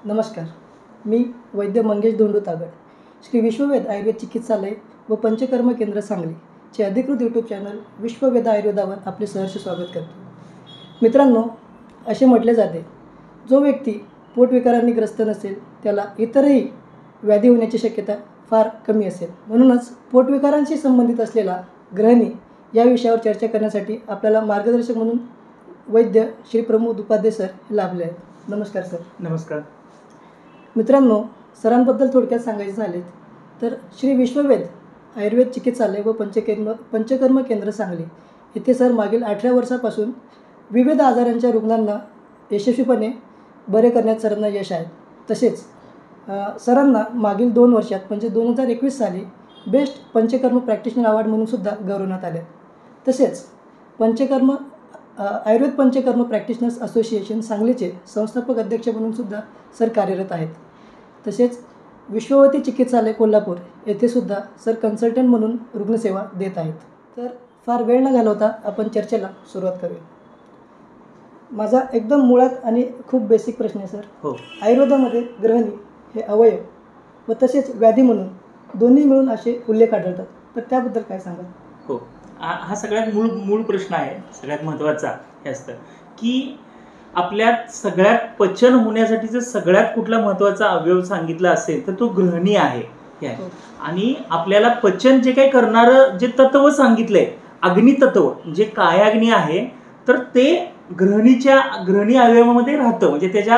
नमस्कार. मी वैद्य मंगेश धोंडू तागड, श्री विश्ववेद आयुर्वेद चिकित्सालय व पंचकर्म केंद्र सांगलीचे अधिकृत यूट्यूब चॅनल विश्ववेद आयुर्वेदावर आपले सहर्ष स्वागत करतो. मित्रांनो, असे म्हटले जाते, जो व्यक्ती पोटविकारांनी ग्रस्त नसेल त्याला इतरही व्याधी होण्याची शक्यता फार कमी असेल. म्हणूनच पोटविकारांशी संबंधित असलेला ग्रहणी या विषयावर चर्चा करण्यासाठी आपल्याला मार्गदर्शक म्हणून वैद्य श्री प्रमोद उपाध्ये सर लाभले आहेत. नमस्कार सर. नमस्कार मित्रांनो, सरांबद्दल थोडक्यात सांगायचे झाले तर श्री विश्ववेद आयुर्वेद चिकित्सालय व पंचकर्म केंद्र सांगली येथे सर मागील 18 वर्षापासून विविध आजारांच्या रुग्णांना यशस्वीपणे बरे करण्यात सरांना यश आहे. तसेच सरांना मागील 2 वर्षात म्हणजे 2021 साली बेस्ट पंचकर्म प्रॅक्टिशनर अवॉर्ड म्हणून सुद्धा गौरवण्यात आले. तसेच आयुर्वेद पंचकर्म प्रॅक्टिशनर्स असोसिएशन सांगलीचे संस्थापक अध्यक्ष म्हणून सुद्धा सर कार्यरत आहेत. तसेच विश्ववती चिकित्सालय कोल्हापूर येथे सुद्धा सर कन्सल्टंट म्हणून रुग्णसेवा देत आहेत. तर फार वेळ न घालवता आपण चर्चेला सुरुवात करूया. माझा एकदम मुळात आणि खूप बेसिक प्रश्न आहे सर. हो. आयुर्वेदामध्ये ग्रहणी हे अवयव व तसेच व्याधी म्हणून दोन्ही मिळून असे उल्लेख आढळतात, तर त्याबद्दल काय सांगाल? हो, हा सगळ्यात मूळ प्रश्न आहे. सगळ्यात महत्त्वाचा हे असतं की आपल्यात सगळ्यात पचन होण्यासाठीचं सगळ्यात कुठला महत्त्वाचा अवयव सांगितला असेल तर तो ग्रहणी आहे. आणि आपल्याला पचन जे काही करणारं जे तत्व सांगितलंय, अग्नितत्व जे कायाग्नी आहे, तर ते ग्रहणी अवयवामध्ये राहतं. म्हणजे त्याच्या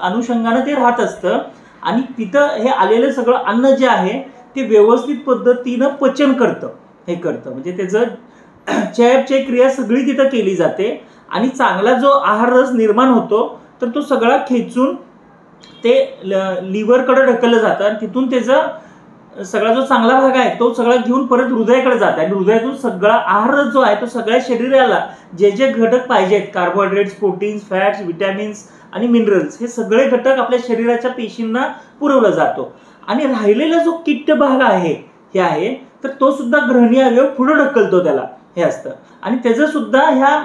अनुषंगानं ते राहत असतं आणि तिथं हे आलेलं सगळं अन्न जे आहे ते व्यवस्थित पद्धतीनं पचन करतं. म्हणजे त्याचं चयापचय क्रिया सगळी तिथं केली जाते आणि चांगला जो आहार रस निर्माण होतो तर तो सगळा खेचून ते लिव्हरकडे ढकललं जातं आणि तिथून त्याचा सगळा जो चांगला भाग आहे तो सगळा घेऊन परत हृदयाकडे जातं आणि हृदयातून सगळा आहार रस जो आहे तो सगळ्या शरीराला जे जे घटक पाहिजेत, कार्बोहायड्रेट्स, प्रोटीन्स, फॅट्स, विटॅमिन्स आणि मिनरल्स, हे सगळे घटक आपल्या शरीराच्या पेशींना पुरवला जातो. आणि राहिलेला जो किट्ट भाग आहे तर तो सुद्धा ग्रहणी अवयव पुढे ढकलतो त्याला, हे असतं. आणि त्याचं सुद्धा ह्या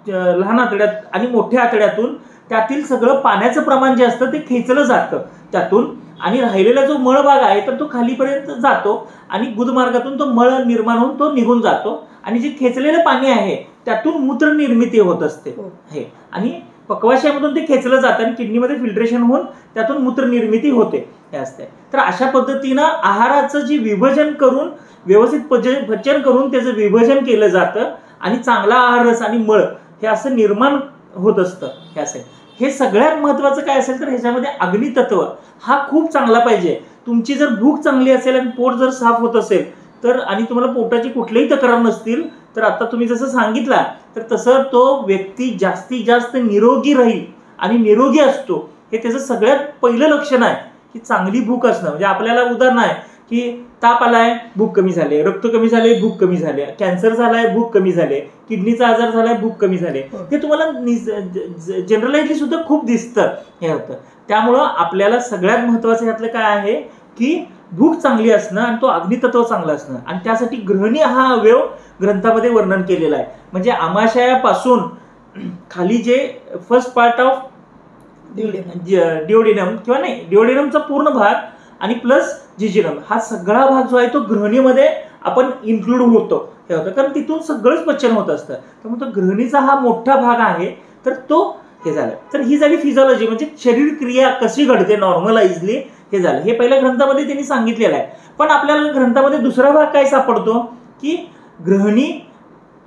लहान आतड्यात आणि मोठ्या आतड्यातून त्यातील सगळं पाण्याचं प्रमाण जे असतं ते खेचलं जातं त्यातून. आणि राहिलेला जो मळ भाग आहे तर तो खालीपर्यंत जातो आणि गुदमार्गातून तो मळ निर्माण होऊन तो निघून जातो आणि जे खेचलेलं पाणी आहे त्यातून मूत्र निर्मिती होत असते. हे आणि पक्वाशयामधून ते खेचलं जातं आणि किडनीमध्ये फिल्ट्रेशन होऊन त्यातून मूत्र निर्मिती होते, हे असते. तर अशा पद्धतीनं आहाराचं जे विभाजन करून व्यवस्थित पचन करून त्याचं विभाजन केलं जातं आणि चांगला आहार रस आणि मळ हे असं निर्माण होत असतं. हे असेल. हे सगळ्यात महत्त्वाचं काय असेल तर ह्याच्यामध्ये अग्नितत्व हा खूप चांगला पाहिजे. तुमची जर भूक चांगली असेल आणि पोट जर साफ होत असेल तर आणि तुम्हाला पोटाची कुठलीही तक्रार नसतील तर आता तुम्ही जसं सांगितलं तर तसं तो व्यक्ती जास्तीत जास्त निरोगी राहील आणि निरोगी असतो. हे त्याचं सगळ्यात पहिलं लक्षण आहे की चांगली भूक असणं. म्हणजे आपल्याला उदाहरण आहे की ताप आलाय, भूक कमी झाली, रक्त कमी झाले, भूक कमी झाली, कॅन्सर झालाय, भूक कमी झाले, किडनीचा आजार झालाय, भूक कमी झाले. हे तुम्हाला जनरलाइजली सुद्धा खूप दिसतं, हे होतं. त्यामुळं आपल्याला सगळ्यात महत्त्वाचं यातलं काय आहे की भूक चांगली असणं आणि तो अग्नितत्व चांगलं असणं. आणि त्यासाठी ग्रहणी हा अवयव ग्रंथामध्ये वर्णन केलेला आहे. म्हणजे आमाशयापासून खाली जे फर्स्ट पार्ट ऑफ डिओडिनम किंवा नाही डिओडिनमचा पूर्ण भाग आणि प्लस जिजिनम हा सगळा भाग जो आहे तो ग्रहणीमध्ये आपण इन्क्लूड होतो, हे होतं. कारण तिथून सगळंच पचन होत असतं. त्यामुळे तो ग्रहणीचा हा मोठा भाग आहे तर तो हे झालं. तर ही झाली फिजिओलॉजी, म्हणजे शरीर क्रिया कशी घडते नॉर्मलाइजली, हे झालं. हे पहिल्या ग्रंथामध्ये त्यांनी सांगितलेलं आहे. पण आपल्याला ग्रंथामध्ये दुसरा भाग काय सापडतो की ग्रहणी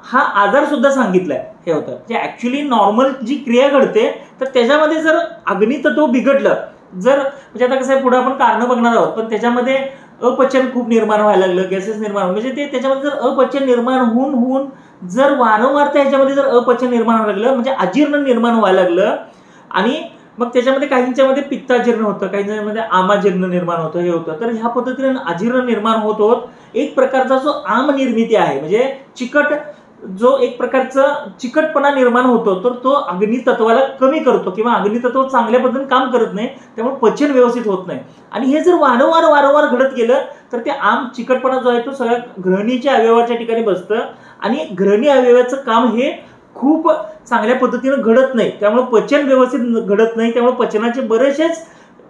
हा आजार सुद्धा सांगितलाय, हे होतं. जे ऍक्च्युली नॉर्मल जी क्रिया घडते तर त्याच्यामध्ये जर अग्नितत्व बिघडलं, जर म्हणजे आता कसं आहे पुढे आपण कारणं बघणार आहोत, पण त्याच्यामध्ये अपचन खूप निर्माण व्हायला लागलं, गॅसेस निर्माण, म्हणजे ते त्याच्यामध्ये जर अपचन निर्माण होऊन जर वारंवार ह्याच्यामध्ये जर अपचन निर्माण व्हायला लागलं म्हणजे अजीर्ण निर्माण व्हायला लागलं आणि मग त्याच्यामध्ये काहींच्यामध्ये पित्ताजीर्ण होतं, काहींच्यामध्ये आमाजीर्ण निर्माण होतं, हे होतं. तर ह्या पद्धतीने अजीर्ण निर्माण होत एक प्रकारचा जो आम निर्मिती आहे म्हणजे चिकट जो एक प्रकारचा चिकटपणा निर्माण होतो तर तो अग्नितत्वाला कमी करतो किंवा अग्नितत्व चांगल्या पद्धतीने काम करत नाही, त्यामुळे पचन व्यवस्थित होत नाही. आणि हे जर वारंवार घडत गेलं तर ते आम चिकटपणा जो आहे तो सगळ्या ग्रहणीच्या अवयवाच्या ठिकाणी बसतं आणि ग्रहणी अवयवाचं काम हे खूप चांगल्या पद्धतीनं घडत नाही, त्यामुळे पचन व्यवस्थित घडत नाही, त्यामुळे पचनाचे बरेचसेच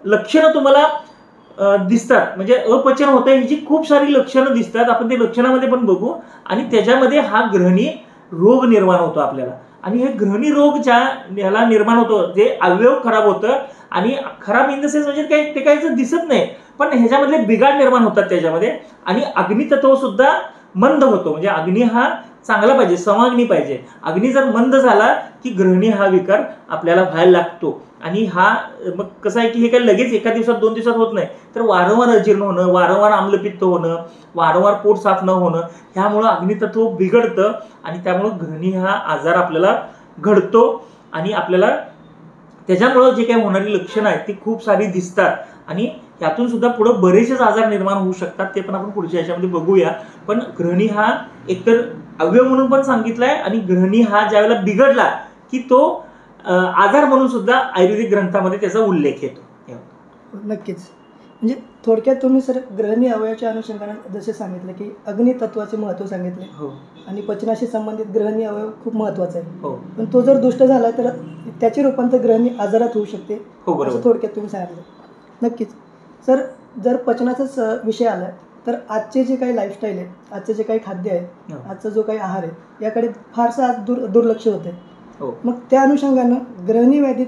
लक्षणं तुम्हाला दिसतात. म्हणजे अपचन होत आहे ह्याची खूप सारी लक्षणं दिसतात. आपण ते लक्षणामध्ये पण बघू. आणि त्याच्यामध्ये हा ग्रहणी रोग निर्माण होतो आपल्याला. आणि हे ग्रहणी रोग ज्या याला निर्माण होतो, जे अवयव खराब होतं, आणि खराब इन द सेन्स म्हणजे काही ते काही दिसत नाही, पण ह्याच्यामधले बिघाड निर्माण होतात त्याच्यामध्ये. आणि अग्नितत्व सुद्धा मंद होतो. म्हणजे अग्नी हा चांगला पाहिजे, समाग्नी पाहिजे. अग्नी जर मंद झाला की ग्रहणी हा विकार आपल्याला व्हायला लागतो. आणि हा मग कसं आहे की हे काही लगेच एका दिवसात 2 दिवसात होत नाही, तर वारंवार अजीर्ण होणं, वारंवार आम्लपित्त होणं, वारंवार पोट साफ न होणं, ह्यामुळं अग्नितत्व बिघडतं. आणि त्यामुळं ग्रहणी हा आजार आपल्याला घडतो. आणि आपल्याला त्याच्यामुळं जे काही होणारी लक्षणं आहेत ती खूप सारी दिसतात. आणि यातून सुद्धा पुढे बरेचसेच आजार निर्माण होऊ शकतात, ते पण आपण पुढच्या याच्यामध्ये बघूया. पण ग्रहणी हा एकतर अवयव म्हणून पण सांगितलाय, आणि ग्रहणी हा ज्यावेळेला बिघडला की तो आजार म्हणून सुद्धा आयुर्वेदिक ग्रंथामध्ये त्याचा उल्लेख येतो. नक्कीच. म्हणजे थोडक्यात तुम्ही सर ग्रहणी अवयवाच्या अनुषंगाने जसे सांगितलं की अग्नितत्वाचे महत्त्व सांगितले, हो आणि पचनाशी संबंधित ग्रहणी अवयव खूप महत्त्वाचा आहे. हो पण तो जर दुष्ट झाला तर त्याचे रूपांतर ग्रहणी आजारात होऊ शकते, हो बरोबर. असं थोडक्यात तुम्ही सांगितलं. नक्कीच सर, जर पचनाचाच विषय आला तर आजचे जे काही लाईफस्टाईल आहे, आजचे जे काही खाद्य आहे, आजचा जो काही आहार आहे, याकडे फारसं आज दुर्लक्ष होते. मग त्या अनुषंगानं ग्रहणी व्याधीत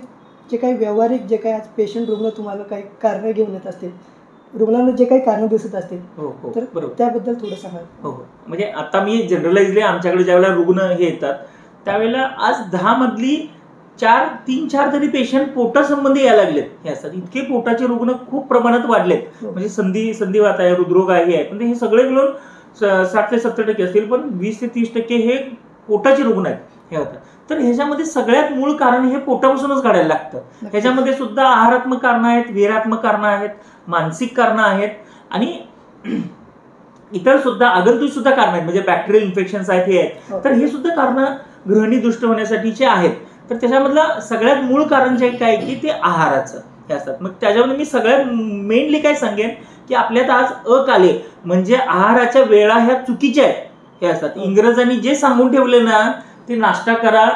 जे काही व्यावहारिक जे काही आज पेशंट रुग्ण तुम्हाला काही कारणं घेऊन येत असतील, रुग्णांना जे काही कारणं दिसत असतील, तर त्याबद्दल थोडं सांगा. हो, म्हणजे आता मी जनरलाइजली आमच्याकडे ज्यावेळेला रुग्ण हे येतात त्यावेळेला आज 10 मधली 3-4 तरी पेशंट पोटासंबंधी यायला लागलेत. हे असतात इतके पोटाचे रुग्ण खूप प्रमाणात वाढलेत. म्हणजे संधिवात आहे, हृदरोग आहे, पण हे सगळे मिळून 60 ते 70% असतील, पण 20 ते 30% हे पोटाचे रुग्ण आहेत. हे होतं. तर ह्याच्यामध्ये सगळ्यात मूळ कारण हे पोटापासूनच काढायला लागतं. ह्याच्यामध्ये सुद्धा आहारात्मक कारणं आहेत, विहारात्मक कारणं आहेत, मानसिक कारणं आहेत, आणि इतर सुद्धा आगंतुक सुद्धा कारणं आहेत. म्हणजे बॅक्टेरियल इन्फेक्शन्स आहेत, हे आहेत. तर हे सुद्धा कारणं ग्रहणी दुष्ट होण्यासाठीचे आहेत. तर त्याच्यामधलं सगळ्यात मूळ कारण जे काय की ते आहाराचं हे असतात. मग त्याच्यामध्ये मी सगळ्यात मेनली काय सांगेन की आपल्यात आज अकाले म्हणजे आहाराच्या वेळा ह्या चुकीच्या आहेत. हे असतात इंग्रजांनी जे सांगून ठेवले ना, ते नाश्ता करा,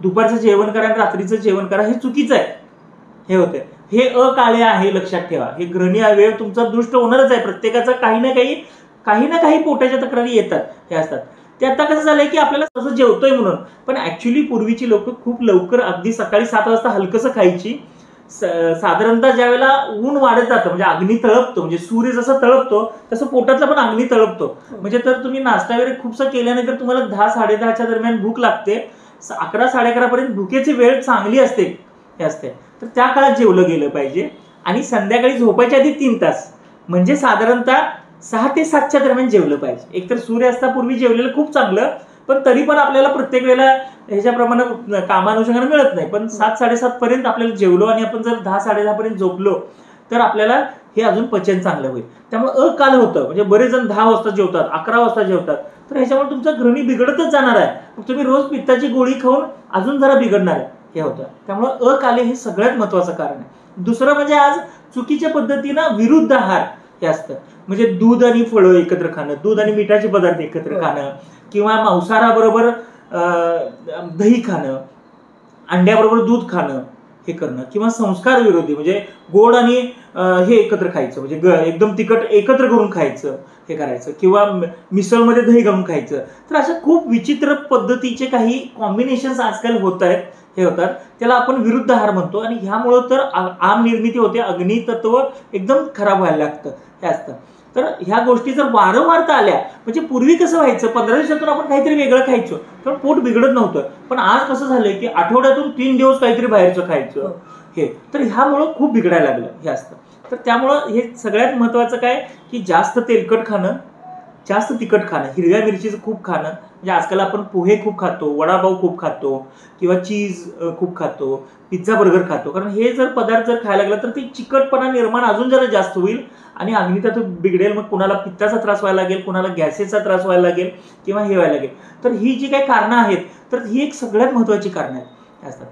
दुपारचं जेवण करा आणि रात्रीचं जेवण करा, हे चुकीचं आहे. हे होते, हे अकाले आहे, लक्षात ठेवा. हे ग्रहणी अवयव तुमचा दुष्ट होणारच आहे. प्रत्येकाचा काही ना काही पोटाच्या तक्रारी येतात. हे असतात. ते आता कसं झालंय की आपल्याला तसं जेवतोय म्हणून, पण ऍक्च्युली पूर्वीची लोक खूप लवकर अगदी सकाळी 7 वाजता हलकसं खायची. साधारणतः ज्या वेळेला ऊन वाढत जातं, म्हणजे अग्नी तळपतो, म्हणजे सूर्य जसं तळपतो तसं पोटातला पण अग्नी तळपतो. म्हणजे तर तुम्ही नाश्ता वगैरे खूपसा केल्यानंतर तुम्हाला 10-10:30च्या दरम्यान भूक लागते. 11-11:30 पर्यंत भुकेची वेळ चांगली असते. हे असते, तर त्या काळात जेवलं गेलं पाहिजे. आणि संध्याकाळी झोपायच्या आधी 3 तास म्हणजे साधारणतः 6 ते 7च्या दरम्यान जेवलं पाहिजे. एकतर सूर्यास्तापूर्वी जेवलेलं खूप चांगलं, पण तरी पण आपल्याला प्रत्येक वेळेला ह्याच्याप्रमाणे कामानुषंगाने मिळत नाही. पण 7-7:30 पर्यंत आपल्याला जेवलो आणि आपण जर 10-10:30 पर्यंत झोपलो तर आपल्याला हे अजून पचन चांगलं होईल. त्यामुळे अकाल होतं. म्हणजे बरेच जण 10 वाजता जेवतात, 11 वाजता जेवतात, तर ह्याच्यामुळे तुमचं ग्रहणी बिघडतच जाणार आहे. मग तुम्ही रोज पित्ताची गोळी खाऊन अजून जरा बिघडणार आहे. हे होतं. त्यामुळे अकाले हे सगळ्यात महत्वाचं कारण आहे. दुसरं म्हणजे आज चुकीच्या पद्धतीनं विरुद्ध आहार हे असतं. म्हणजे दूध आणि फळं एकत्र खाणं, दूध आणि मिठाचे पदार्थ एकत्र खाणं, किंवा मांसाहाराबरोबर दही खाणं, अंड्याबरोबर दूध खाणं, हे करणं, किंवा संस्कार विरोधी म्हणजे गोड आणि हे एकत्र खायचं, म्हणजे एकदम तिखट एकत्र करून खायचं, हे करायचं, किंवा मिसळमध्ये दही घालून खायचं. तर अशा खूप विचित्र पद्धतीचे काही कॉम्बिनेशन्स आजकाल होत आहेत. हे होतात, त्याला आपण विरुद्ध आहार म्हणतो. आणि ह्यामुळं तर आम निर्मिती होते, अग्नितत्व एकदम खराब व्हायला लागतं. हे असतं. तर ह्या गोष्टी जर वारंवार आल्या, म्हणजे पूर्वी कसं व्हायचं, 15 दिवसातून आपण काहीतरी वेगळं खायचो तर पोट बिघडत नव्हतं. पण आज कसं झालंय की आठवड्यातून 3 दिवस काहीतरी बाहेरचं खायचं, हे तर ह्यामुळं खूप बिघडायला लागलं. हे असतं. तर त्यामुळं हे सगळ्यात महत्वाचं काय की जास्त तेलकट खाणं, जास्त तिखट खाणं, हिरव्या मिरचीचं खूप खाणं. म्हणजे आजकाल आपण पोहे खूप खातो, वडापाव खूप खातो, किंवा चीज खूप खातो, पिझ्झा बर्गर खातो. कारण हे जर पदार्थ जर खायला लागला तर ते चिकटपणा निर्माण अजून जरा जास्त होईल आणि अग्नितत्व बिघडेल. मग कुणाला पित्ताचा त्रास व्हायला लागेल, कुणाला गॅसेसचा त्रास व्हायला लागेल, किंवा हे व्हायला लागेल. तर ही जी काही कारणं आहेत, तर ही एक सगळ्यात महत्वाची कारणं आहेत असतात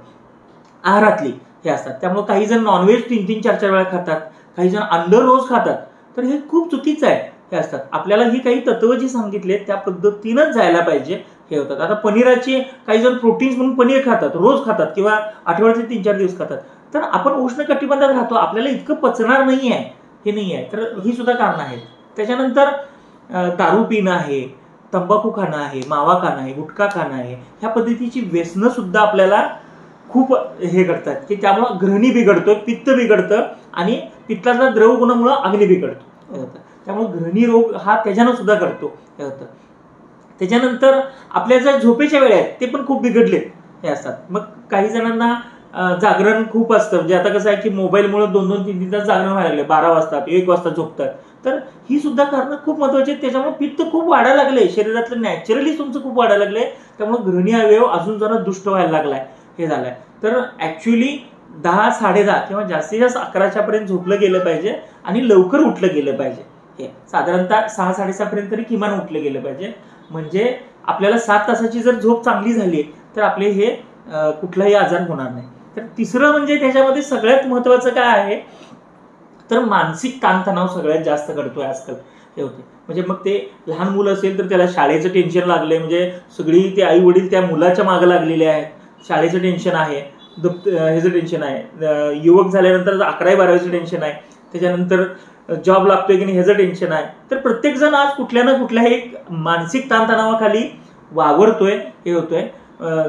आहारातली. हे असतात. त्यामुळे काही जण नॉनव्हेज 3-3, 4-4 वेळा खातात, काही जण अंड रोज खातात. तर हे खूप चुकीचं आहे. हे असतात. आपल्याला ही काही तत्व जी सांगितले त्या पद्धतीनंच जायला पाहिजे. हे होतात. आता पनीराचे काही जण प्रोटीन्स म्हणून पनीर खातात, रोज खातात किंवा आठवड्याचे 3-4 दिवस खातात. तर आपण उष्णकटिबंधात राहतो, आपल्याला इतकं पचणार नाही आहे, हे नाही आहे. तर ही सुद्धा कारणं आहेत. त्याच्यानंतर दारू पिणं आहे, तंबाखू खाणं आहे, मावा खाणं आहे, गुटखा खाणं आहे, ह्या पद्धतीची व्यसनं सुद्धा आपल्याला खूप हे करतात की त्यामुळं ग्रहणी बिघडतो, पित्त बिघडतं आणि पित्ताचा द्रव गुणामुळं अग्नी बिघडतो. त्यामुळे ग्रहणी रोग हा त्याच्यानं सुद्धा करतो हे होतं. त्याच्यानंतर आपल्या ज्या झोपेच्या वेळा आहेत ते पण खूप बिघडले हे असतात. मग काही जणांना जागरण खूप असतं, म्हणजे आता कसं आहे की मोबाईलमुळे 2-2-3-3 तास जागरण व्हायला लागले, 12 वाजता 1 वाजता झोपतात. तर ही सुद्धा कारणं खूप महत्वाची आहेत. त्याच्यामुळे पित्त खूप वाढायला लागले, शरीरातलं नॅचरली तुमचं खूप वाढायला लागले. त्यामुळे ग्रहणी अवयव अजून जरा दुष्ट व्हायला लागलाय, हे झालंय. तर ऍक्च्युली 10, 10:30 किंवा जास्तीत जास्त 11च्या पर्यंत झोपलं गेलं पाहिजे आणि लवकर उठलं गेलं पाहिजे. हे साधारणतः 6-6:30 पर्यंत तरी किमान उठलं गेलं पाहिजे. म्हणजे आपल्याला 7 तासाची जर झोप चांगली झाली तर आपले हे कुठलाही आजार होणार नाही. तर तिसरं म्हणजे त्याच्यामध्ये सगळ्यात महत्वाचं काय आहे तर मानसिक ताणतणाव सगळ्यात जास्त करतोय आजकाल हे होते. म्हणजे मग ते लहान मुलं असेल तर त्याला शाळेचं टेन्शन लागलंय, म्हणजे सगळी ते आई वडील त्या मुलाच्या मागे लागलेले आहेत. शाळेचं टेन्शन आहे, ह्याचं टेन्शन आहे, युवक झाल्यानंतर 11वी-12वीचं टेन्शन आहे, त्याच्यानंतर जॉब लागतोय की नाही ह्याचं टेन्शन आहे. तर प्रत्येकजण आज कुठल्या ना कुठल्या एक मानसिक ताणतणावाखाली वावरतोय हे होतोय.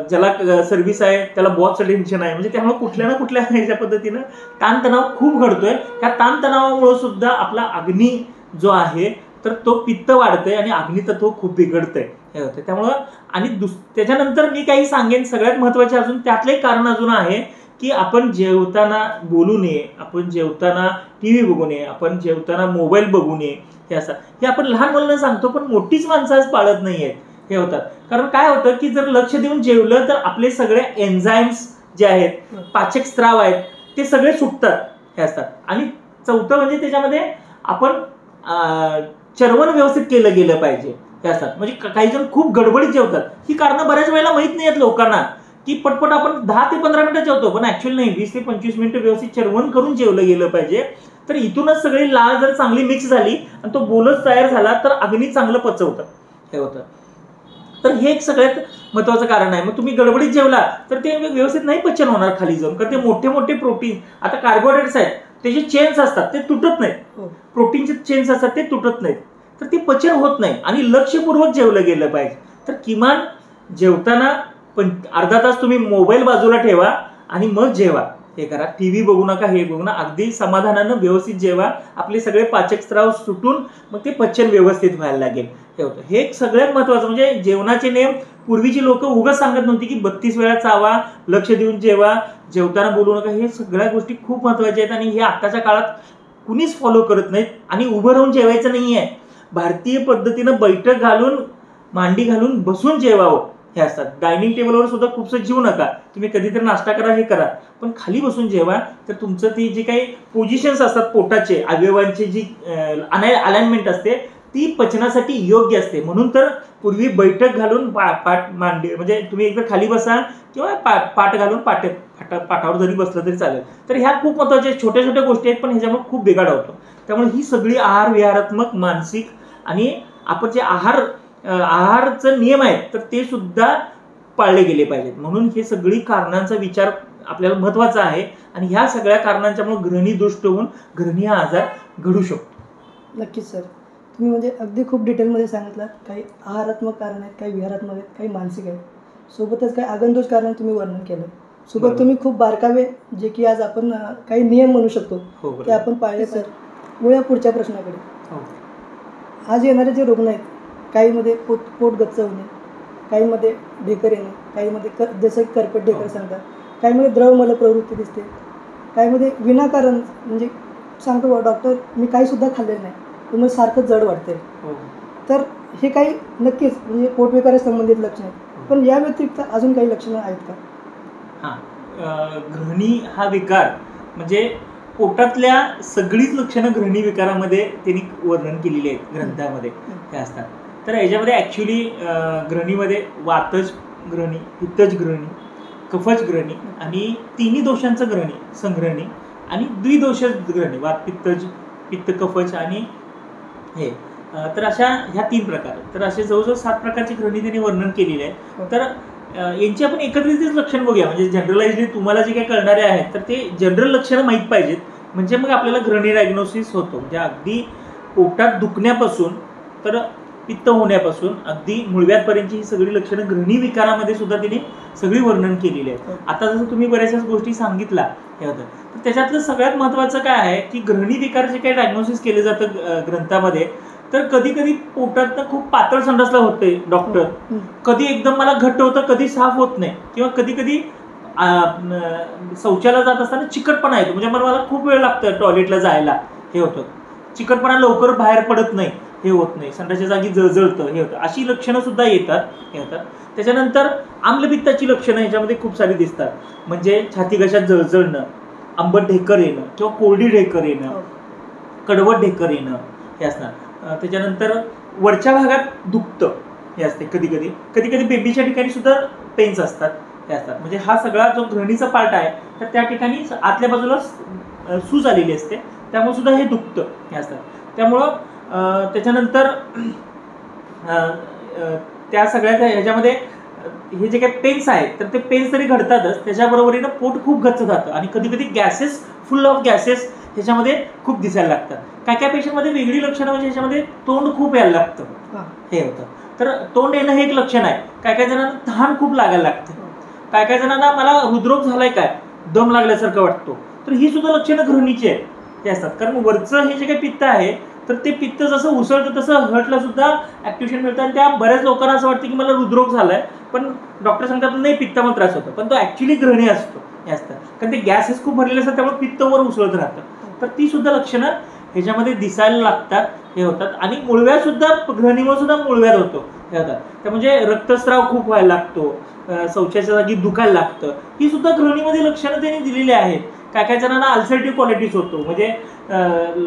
ज्याला सर्व्हिस आहे त्याला बॉसचं टेन्शन आहे, म्हणजे त्यामुळे कुठल्या ना कुठल्या ह्याच्या पद्धतीनं ताणतणाव खूप घडतोय. त्या ताणतणावामुळे सुद्धा आपला अग्नी जो आहे तर तो पित्त वाढतोय आणि अग्नितत्व खूप बिघडतंय हे होतं. त्यामुळं आणि त्याच्यानंतर मी काही सांगेन सगळ्यात महत्वाचे अजून त्यातलं एक कारण अजून आहे की आपण जेवताना बोलू नये, आपण जेवताना टीव्ही बघू नये, आपण जेवताना मोबाईल बघू नये, हे असं हे आपण लहान मुलांना सांगतो, पण मोठीच माणसं आज पाळत नाहीयेत हे होतात. कारण काय होतं की जर लक्ष देऊन जेवलं तर आपले सगळे एन्झाईम्स जे आहेत, पाचक स्त्राव आहेत, ते सगळे सुटतात हे असतात. आणि चौथं म्हणजे त्याच्यामध्ये आपण चर्वण व्यवस्थित केलं गेलं पाहिजे हे असतात. म्हणजे काही जण खूप गडबडीत जेवतात, ही कारणं बऱ्याच वेळेला माहित नाही आहेत लोकांना की पटपट आपण 10 ते 15 मिनिटं जेवतो, पण ऍक्च्युअली नाही, 20 ते 25 मिनिटं व्यवस्थित चर्वण करून जेवलं गेलं पाहिजे. तर इथूनच सगळी लाळ जर चांगली मिक्स झाली आणि तो बोलच तयार झाला तर अग्नी चांगलं पचवतं हे होतं. तर हे एक सगळ्यात महत्वाचं कारण आहे. मग तुम्ही गडबडीत जेवला तर ते व्यवस्थित नाही पचन होणार खाली जाऊन, कारण ते मोठे मोठे प्रोटीन, आता कार्बोहायड्रेट्स आहेत त्याचे चेन्स असतात ते तुटत नाहीत, प्रोटीनचे चेन्स असतात ते तुटत नाहीत, तर ते पचन होत नाही. आणि लक्षपूर्वक जेवलं गेलं पाहिजे. तर किमान जेवताना अर्धा तास तुम्ही मोबाईल बाजूला ठेवा आणि मग जेवा, हे करा. टीव्ही बघू नका, हे बघू नका, अगदी समाधानानं व्यवस्थित जेवा. आपले सगळे पाचक स्त्राव सुटून मग ते पचन व्यवस्थित व्हायला लागेल हे होतं. हे एक सगळ्यात महत्वाचं. म्हणजे जेवणाचे नियम पूर्वीची लोक उगाच सांगत नव्हती की 32 वेळा चावा, लक्ष देऊन जेवा, जेवताना बोलू नका, हे सगळ्या गोष्टी खूप महत्वाच्या आहेत आणि हे आताच्या काळात कुणीच फॉलो करत नाहीत. आणि उभं राहून जेवायचं नाहीये, भारतीय पद्धतीनं बैठक घालून, मांडी घालून बसून जेवावं हे असतात. डायनिंग टेबलवर सुद्धा खूपसं जेवू नका, तुम्ही कधीतरी नाश्ता करा, हे करा, पण खाली बसून जेवा. तर तुमचं ती जे काही पोझिशन्स असतात पोटाचे, अवयवांची जी अलाइनमेंट असते ती पचनासाठी योग्य असते. म्हणून तर पूर्वी बैठक घालून पाठ मांडी, म्हणजे तुम्ही एकदा खाली बसा किंवा पाठ घालून पाठावर जरी बसलं तरी चालेल. तर ह्या खूप महत्वाच्या छोट्या छोट्या गोष्टी आहेत, पण ह्याच्यामुळे खूप बिघाड होतो. त्यामुळे ही सगळी आहार विहारात्मक, मानसिक आणि आपण जे आहारचे नियम आहेत तर ते सुद्धा पाळले गेले पाहिजेत. म्हणून हे सगळी कारणांचा विचार आपल्याला महत्वाचा आहे. आणि ह्या सगळ्या कारणांच्यामुळे ग्रहणी दुष्ट होऊन ग्रहणी हा आजार घडू शकतो. नक्कीच सर, तुम्ही म्हणजे अगदी खूप डिटेलमध्ये सांगितलं. काही आहारात्मक कारण आहेत, काही विहारात्मक आहेत, काही मानसिक आहेत, सोबतच काही आगंतुक कारण तुम्ही वर्णन केलं. सोबत तुम्ही खूप बारकावे जे की आज आपण काही नियम म्हणू शकतो ते आपण पाळले. सर वळूया पुढच्या प्रश्नाकडे. आज येणारे जे रुग्ण आहेत, काहीमध्ये पोट गच्च होणे, काहीमध्ये ढेकर येणे, काहीमध्ये जसं करपट ढेकर सांगतात, काहीमध्ये द्रवमल प्रवृत्ती दिसते, काहीमध्ये विनाकारण म्हणजे सांगतो बा डॉक्टर मी काहीसुद्धा खाल्लेलं नाही, तुम्हाला सारखं जड वाटतंय. तर हे काही नक्कीच म्हणजे पोटविकारा संबंधित लक्षणं आहेत. पण या व्यतिरिक्त अजून काही लक्षणं आहेत का? हां, ग्रहणी हा विकार म्हणजे पोटातल्या सगळीच लक्षणं ग्रहणी विकारामध्ये त्यांनी वर्णन केलेली आहेत ग्रंथामध्ये हे असतात. तर याच्यामध्ये ॲक्च्युली ग्रहणीमध्ये वातज ग्रहणी, पित्तज ग्रहणी, कफज ग्रहणी आणि तिन्ही दोषांचं ग्रहणी, संग्रहणी आणि द्विदोषज ग्रहणी, वात पित्तज, पित्त कफज आणि हे तर अशा ह्या 3 प्रकार, तर असे जवळजवळ 7 प्रकारची ग्रहणी त्यांनी वर्णन केलेली आहे. तर यांची आपण एकत्रितच लक्षण बघूया, म्हणजे जनरलाइजली तुम्हाला जे काही कळणारे आहेत तर ते जनरल लक्षणं माहीत पाहिजेत, म्हणजे मग आपल्याला ग्रहणी डायग्नोसिस होतो. म्हणजे अगदी पोटात दुखण्यापासून तर पित्त होण्यापासून अगदी मुळव्याधपर्यंतची ही सगळी लक्षणं ग्रहणी विकारामध्ये सुद्धा तिने सगळी वर्णन केलेली आहे. आता जसं तुम्ही बऱ्याचशाच गोष्टी सांगितल्या हे होतं, तर त्याच्यातलं सगळ्यात महत्त्वाचं काय आहे की ग्रहणी विकार जे काही डायग्नोसिस केले जातं ग्रंथामध्ये, तर कधी कधी पोटात खूप पातळ संडासला होते डॉक्टर, कधी एकदम मला घट्ट होतं, कधी साफ होत नाही, किंवा कधी कधी शौचाला जात असताना चिकटपणा येतो, म्हणजे मला खूप वेळ लागतं टॉयलेटला जायला हे होतं, चिकटपणा लवकर बाहेर पडत नाही हे होत नाही, संडासच्या जागी जळजळतं हे होतं, अशी लक्षणं सुद्धा येतात हे होतात. त्याच्यानंतर आम्लपित्ताची लक्षणं ह्याच्यामध्ये खूप सारी दिसतात, म्हणजे छाती घशात जळजळणं, आंबट ढेकर येणं किंवा कोरडी ढेकर येणं, कडवट ढेकर येणं हे असणार. त्याच्यानंतर वरच्या भागात दुखतं हे असते, कधी कधी बेबीच्या ठिकाणी सुद्धा पेन्स असतात हे असतात. म्हणजे हा सगळा जो ग्रहणीचा पार्ट आहे तर त्या ठिकाणी आतल्या बाजूला सूज आलेली असते, त्यामुळे सुद्धा हे दुखतं हे असतात. त्यामुळं त्याच्यानंतर त्या सगळ्या ह्याच्यामध्ये हे जे काही पेन्स आहेत तर ते पेन्स तरी घडतातच, त्याच्याबरोबरीनं पोट खूप गच्च जातं आणि कधी कधी गॅसेस, फुल ऑफ गॅसेस ह्याच्यामध्ये खूप दिसायला लागतात. काय पेशंटमध्ये वेगळी लक्षणं म्हणजे ह्याच्यामध्ये तोंड खूप यायला लागतं हे होतं. तर तोंड येणं हे एक लक्षण आहे. काय जणांना तहान खूप लागायला लागते, काय जणांना मला हृदरोग झालाय काय, दम लागल्यासारखं वाटतो, तर ही सुद्धा लक्षणं ग्रहणीची आहेत हे असतात. कारण वरचं हे जे काही पित्त आहे तर ते पित्त जसं उसळतं तसं हर्टला सुद्धा ऍक्टिव्हेशन मिळतं, आणि त्या बऱ्याच लोकांना असं वाटतं की मला हृदरोग झालाय, पण डॉक्टर सांगतात नाही पित्तामुळे त्रास होतो, पण तो ऍक्च्युअली ग्रहणी असतो हे असतं. कारण ते गॅसेस खूप भरलेले असतात, त्यामुळे पित्त वर उसळत राहतं. तर ती सुद्धा लक्षणं ह्याच्यामध्ये दिसायला लागतात हे होतात. आणि मुळव्याध सुद्धा ग्रहणीमुळे सुद्धा मुळव्याध होतो हे होतात. त्या म्हणजे रक्तस्राव खूप व्हायला लागतो, शौचाच्या जागी दुखायला लागतं, ही सुद्धा ग्रहणीमध्ये लक्षणं त्यांनी दिलेली आहेत. काय जणांना अल्सरेटिव्ह क्वालिटीज होतो, म्हणजे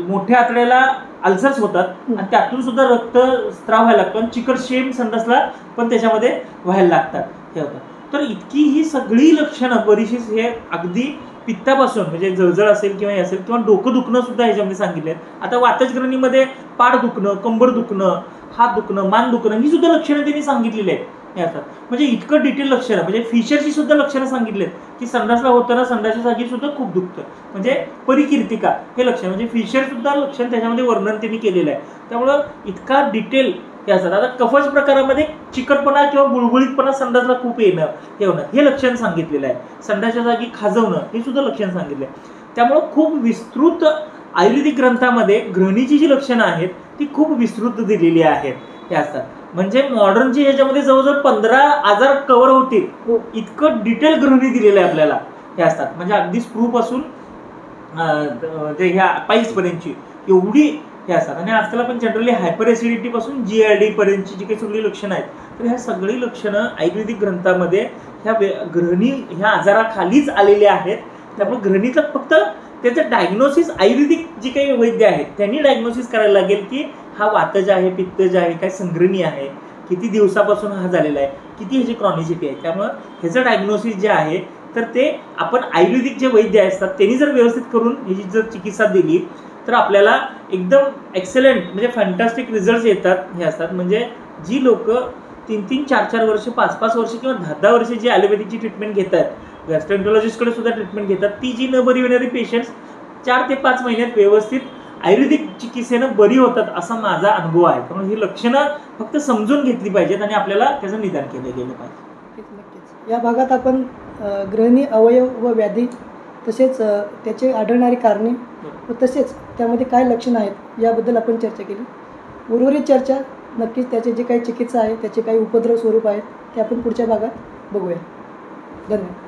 मोठ्या आतड्याला अल्सर्स होतात आणि त्यातून सुद्धा रक्तस्राव व्हायला लागतो, आणि चिकट शेम संडासला पण त्याच्यामध्ये व्हायला लागतात हे होतं. तर इतकी ही सगळी लक्षणं बरीचशी हे अगदी पित्तापासून, म्हणजे जळजळ असेल किंवा हे असेल, किंवा डोकं दुखणं सुद्धा ह्याच्यामध्ये सांगितले. आता वातज ग्रहणीमध्ये पाठ दुखणं, कंबर दुखणं, हात दुखणं, मान दुखणं, ही सुद्धा लक्षणं त्यांनी सांगितलेली आहेत हे असतात. म्हणजे इतकं डिटेल लक्षणं, म्हणजे फिशरची सुद्धा लक्षणं सांगितलेत की संडासला होताना संडासच्या जागी सुद्धा खूप दुखतं, म्हणजे परिकीर्तिका हे लक्षण, म्हणजे फिशर सुद्धा लक्षण त्याच्यामध्ये वर्णन त्यांनी केलेलं आहे. त्यामुळं इतका डिटेल हे असतात. आता कफज प्रकारामध्ये चिकटपणा किंवा बुळबुळीतपणा संडासला खूप येणं हे होणं हे लक्षण सांगितलेलं आहे. संडासच्या जागी खाजवणं हे सुद्धा लक्षण सांगितलं आहे. त्यामुळं खूप विस्तृत आयुर्वेदिक ग्रंथामध्ये ग्रहणीची जी लक्षणं आहेत ती खूप विस्तृत दिलेली आहेत हे असतात. म्हणजे मॉडर्न जी ह्याच्यामध्ये जवळजवळ 15 आजार कव्हर होतील इतकं डिटेल ग्रहणी दिलेलं आहे आपल्याला हे असतात. म्हणजे अगदी स्क्रूपासून जे ह्या पाईल्स पर्यंतची एवढी हे असतात. आणि आजकाल आपण जनरली हायपर ऍसिडिटी पासून GIRD पर्यंतची जी काही सगळी लक्षणं आहेत तर ह्या सगळी लक्षणं आयुर्वेदिक ग्रंथामध्ये ह्या ग्रहणी ह्या आजाराखालीच आलेली आहेत. त्यामुळे ग्रहणीचं फक्त त्याचं डायग्नोसिस आयुर्वेदिक जी काही वैद्य आहेत त्यांनी डायग्नोसिस करायला लागेल की हा वातज आहे, पित्तज आहे, काय संग्रहणी आहे, किती दिवसापासून हा झालेला आहे, किती ह्याची क्रॉनिसिटी आहे. त्यामुळं ह्याचं डायग्नोसिस जे आहे तर ते आपण आयुर्वेदिक जे वैद्य असतात त्यांनी जर व्यवस्थित करून ह्याची जर चिकित्सा दिली तर आपल्याला एकदम एक्सेलंट, म्हणजे फॅन्टास्टिक रिझल्ट्स येतात हे असतात. म्हणजे जी लोक 3-3, 4-4 वर्ष, 5-5 वर्ष किंवा 10-10 वर्ष जी ॲलोपॅथीची ट्रीटमेंट घेतात, गॅस्ट्रोएंटरोलॉजिस्टकडे सुद्धा ट्रीटमेंट घेतात, ती जी न बरी होणारी पेशंट्स 4 ते 5 महिन्यात व्यवस्थित आयुर्वेदिक चिकित्सेनं बरी होतात असा माझा अनुभव आहे. त्यामुळे ही लक्षणं फक्त समजून घेतली पाहिजेत आणि आपल्याला त्याचं निदान केलं गेलं पाहिजे. नक्कीच या भागात आपण ग्रहणी अवयव व व्याधी, तसेच त्याचे आढळणारी कारणे व तसेच त्यामध्ये काय लक्षणं आहेत याबद्दल आपण चर्चा केली. उर्वरित चर्चा नक्कीच त्याचे जे काही चिकित्सा आहे, त्याचे काही उपद्रव स्वरूप आहेत ते आपण पुढच्या भागात बघूया. धन्यवाद.